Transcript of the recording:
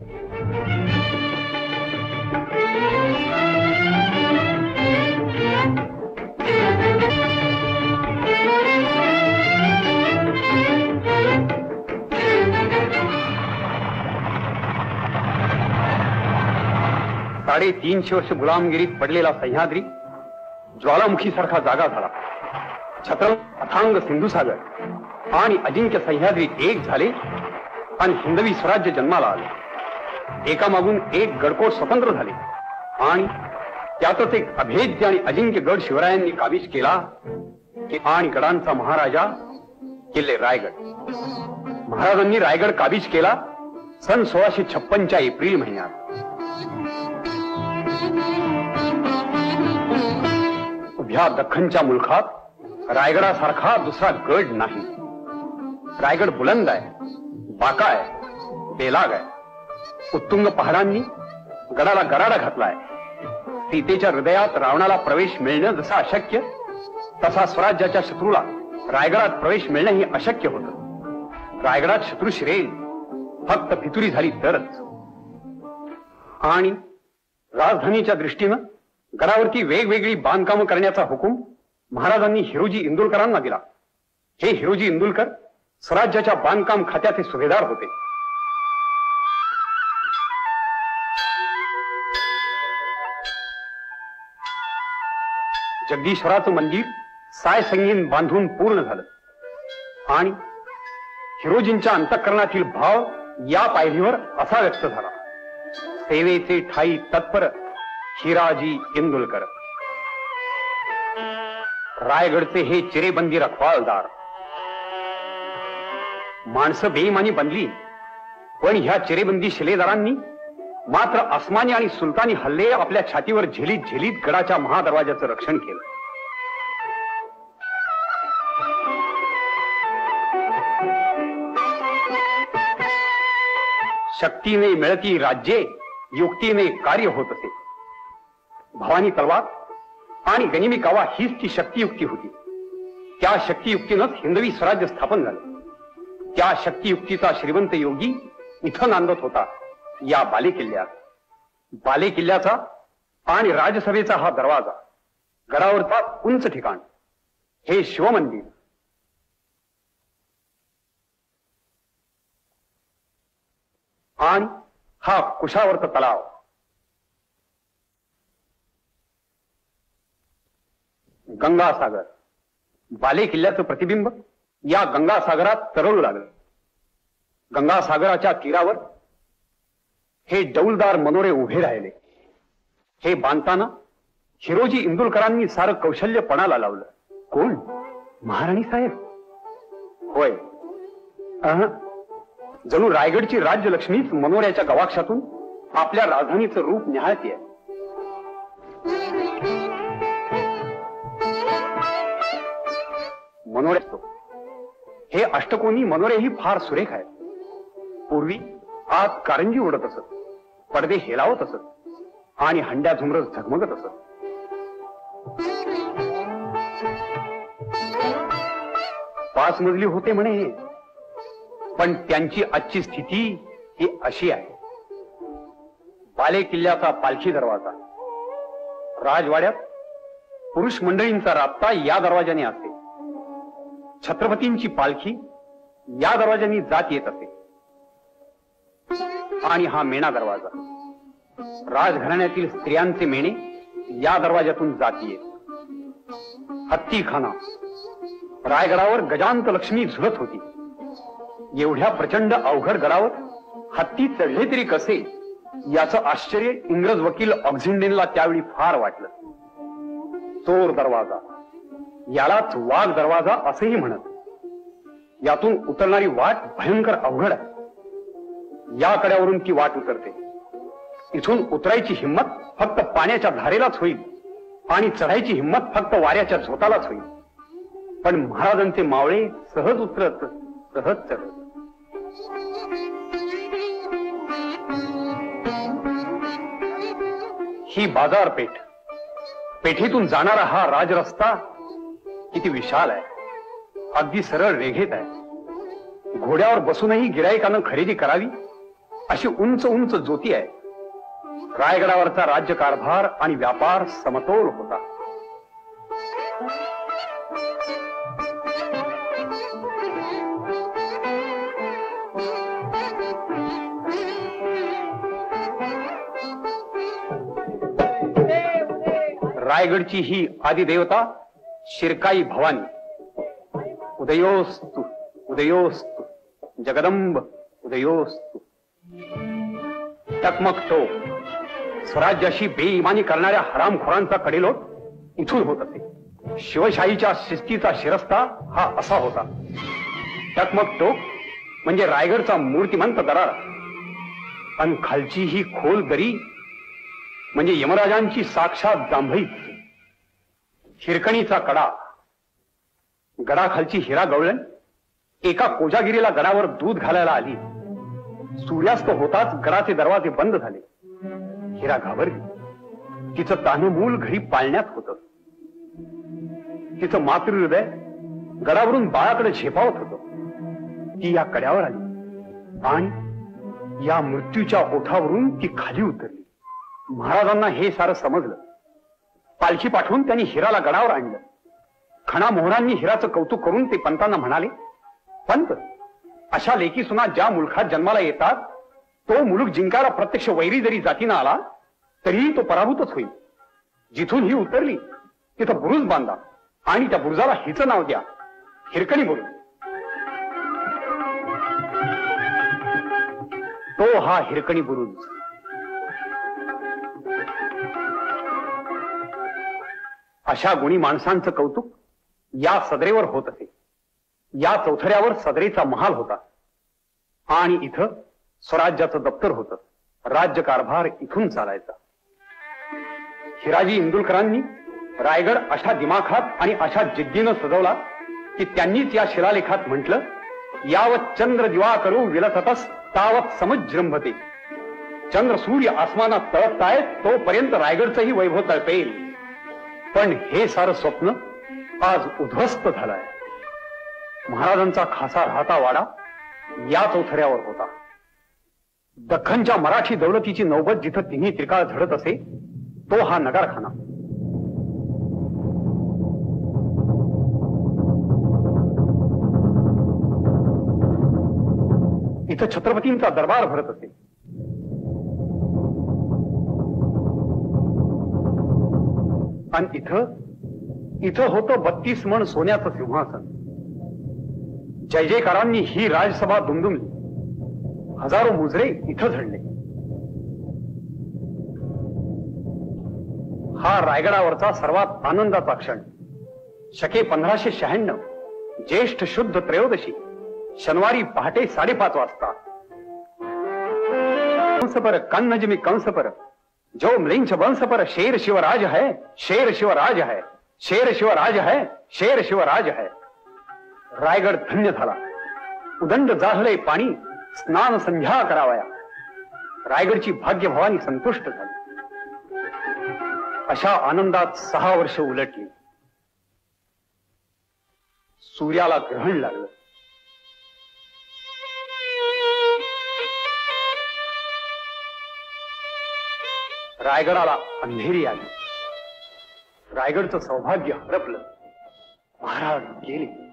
साडेतीनशे वर्ष गुलामगिरीत पडलेला सह्याद्री ज्वालामुखी सारखा जागा झाला. छत्र अथांग सिंधुसागर आणि अजिंक्य सह्याद्री एक झाले आणि हिंदवी स्वराज्य जन्माला आले. एकामागून एक गडकोट स्वतंत्र झाले आणि त्यातच एक अभेद्य आणि अजिंक्य गड शिवरायांनी काबीज केला आणि गडांचा महाराजा किल्ले रायगड. महाराजांनी रायगड काबीज केला सन 1656च्या एप्रिल महिन्यात. उभ्या दख्खनच्या मुलखात रायगडासारखा दुसरा गड नाही. रायगड बुलंद आहे, बाका आहे, बेलाग आहे. उत्तुंग पहाडांनी गडाला गराडा घातलाय. सीतेच्या हृदयात रावणाला प्रवेश मिळणं जसं अशक्य तसा स्वराज्याच्या शत्रूला रायगडात प्रवेश मिळणं ही अशक्य होतं. रायगडात शत्रू शिरेल फक्त फितुरी झाली तरच. आणि राजधानीच्या दृष्टीनं गडावरती वेगवेगळी बांधकामं करण्याचा हुकूम महाराजांनी हिरोजी इंदुलकरांना दिला. हे हिरोजी इंदुलकर स्वराज्याच्या बांधकाम खात्याचे सुभेदार होते. जगदीश्वराचं मंदिर साय संगीन बांधून पूर्ण झालं आणि हिरोजींच्या अंतःकरणातील भाव या पायरीवर असा व्यक्त झाला. सेवेचे ठाई तत्पर हिराजी इंदुलकर. रायगडचे हे चिरेबंदी रखवालदार. माणसं बेईमानी बनली पण ह्या चिरेबंदी शिलेदारांनी मात्र आसमानी आणि सुलतानी हल्ले आपल्या छातीवर झेलीत झेलीत गडाच्या महादरवाजाचं रक्षण केलं. शक्तीने मिळती राज्ये, युक्तीने कार्य होत असे. भवानी तलवार आणि गनिमी कावा हीच ती शक्तियुक्ती होती. त्या शक्तियुक्तीनंच हिंदवी स्वराज्य स्थापन झालं. त्या शक्तियुक्तीचा श्रीमंत योगी इथं नांदत होता या बालेकिल्ल्यात. बालेकिल्ल्याचा आणि राजसभेचा हा दरवाजा, गडावरचा उंच ठिकाण, हे शिवमंदिर. आणि हा कुशावर्त तलाव. गंगासागर. बालेकिल्ल्याचं प्रतिबिंब या गंगासागरात तरळू लागलं. गंगासागराच्या तीरावर हे डौलदार मनोरे उभे राहिले. हे बांधताना हिरोजी इंदुलकरांनी सारं कौशल्य पणाला लावलं. कोण? महाराणी साहेब? होय. जणू रायगडची राज्यलक्ष्मीच मनोऱ्याच्या गवाक्षातून आपल्या राजधानीचं रूप न्याहाळतीये. मनोरे हे अष्टकोनी मनोरेही फार सुरेख आहेत. पूर्वी आत कारंजी उडत असत, पडदे हेलावत असत आणि हंड्या झुमरस झगमगत असत. 5 मजली होते म्हणे, पण त्यांची आजची स्थिती ही अशी आहे. बाले किल्ल्याचा पालखी दरवाजा. राजवाड्यात पुरुष मंडळींचा राबता या दरवाजाने असते. छत्रपतींची पालखी या दरवाजाने जात येत असते. आणि हा मेणा दरवाजा. राजघराण्यातील स्त्रियांचे मेणे या दरवाजातून जात येत. हत्तीखाना. रायगडावर गजांत लक्ष्मी झुलत होती. एवढ्या प्रचंड अवघड गडावर हत्ती चढले तरी कसे याचं आश्चर्य इंग्रज वकील ऑक्झिंडेनला त्यावेळी फार वाटलं. चोर दरवाजा. यालाच वाघ दरवाजा असेही म्हणत. यातून उतरणारी वाट भयंकर अवघड आहे. या कड्यावरून ती वाट उतरते. इथून उतरायची हिंमत फक्त पाण्याच्या धारेलाच होईल आणि चढायची हिंमत फक्त वाऱ्याच्या झोतालाच होईल. पण महाराजांचे मावळे सहज उतरत, सहज चढत. ही बाजारपेठ. पेठेतून जाणारा हा राजरस्ता किती विशाल आहे. अगदी सरळ रेघेत आहे. घोड्यावर बसूनही गिराईकानं खरेदी करावी अशी उंच उंच ज्योती आहे. रायगडावरचा राज्यकारभार आणि व्यापार समतोल होता. रायगडची ही आदिदेवता शिरकाई भवानी. उदयोस्तु उदयोस्तु जगदंब उदयोस्तु. टकमक टोक स्वराज्याशी बेईमानी करणाऱ्या हरामखोरांचा कडेलोट इथून होत असे. शिवशाहीच्या शिस्तीचा शिरस्ता हा असा होता. टकमक टोक म्हणजे रायगडचा मूर्तिमंत दरारा, आणि खालची ही खोल दरी म्हणजे यमराजांची साक्षात जांभईच. हिरकणीचा कडा, गडाखालची हिरा गवळण एका कोजागिरीला गडावर दूध घालायला आली. सूर्यास्त होताच गडाचे दरवाजे बंद झाले. हिरा घाबरली. तिचं तान्हमूल घरी पाळण्यात होतं. तिचं मातृहृदय गडावरून बाळाकडे झेपावत होतं. ती या कड्यावर आली आणि या मृत्यूच्या ओठावरून ती खाली उतरली. महाराजांना हे सारं समजलं. पालखी पाठवून त्यांनी हिराला गडावर आणलं. खणा मोहरांनी हिराचं कौतुक करून ते पंतांना म्हणाले, पंत, अशा लेकी सुना ज्या मुलखात जन्माला येतात तो मुलूक जिंकायला प्रत्यक्ष वैरी जरी जातीनं आला तरीही तो पराभूतच होईल. जिथून ही उतरली तिथं बुरुज बांधा आणि त्या बुरुजाला हिचं नाव द्या, हिरकणी बुरुज. तो हा हिरकणी बुरुज. अशा गुणी माणसांचं कौतुक या सदरेवर होत असे. या चौथऱ्यावर सदरेचा महाल होता आणि इथं स्वराज्याचं दप्तर होतं. राज्यकारभार इथून चालायचा. हिराजी इंदुलकरांनी रायगड अशा दिमाखात आणि अशा जिद्दीनं सजवला की त्यांनीच या शिलालेखात म्हटलं, यावत चंद्र दिवा करू विलसतस तावत समुज्रंभते. चंद्र सूर्य आसमानात तळपतायत तोपर्यंत रायगडचंही वैभव तळपेल. पण हे सारं स्वप्न आज उद्ध्वस्त झालंय. महाराजांचा खासा राहता वाडा या चौथऱ्यावर होता. दख्खनच्या मराठी दौलतीची नौबत जिथं तिन्ही त्रिकाळ झडत असे तो हा नगारखाना. इथं छत्रपतींचा दरबार भरत असे. आणि इथं होतं 32 मण सोन्याचं सिंहासन. जय जयकारांनी ही राजसभा दुमदुमली. हजारो मुजरे इथं झडले. हा रायगडावरचा सर्वात आनंदाचा क्षण. शके 1596 ज्येष्ठ शुद्ध त्रयोदशी शनिवारी पहाटे 5:30 वाजता. कंस पर कन्नज में कंस पर जो म्लिंच वंश पर शेर शिवराज है, शेर शिवराज है, शेर शिवराज है, शेर शिवराज है. रायगड धन्य झाला. उदंड जाहले पाणी स्नान संध्या करावया. रायगडची भाग्य भवानी संतुष्ट झाली. अशा आनंदात 6 वर्ष उलटली. सूर्याला ग्रहण लागलं. रायगडाला अंधेरी आली. रायगडचं सौभाग्य हरपलं. महाराज गेले.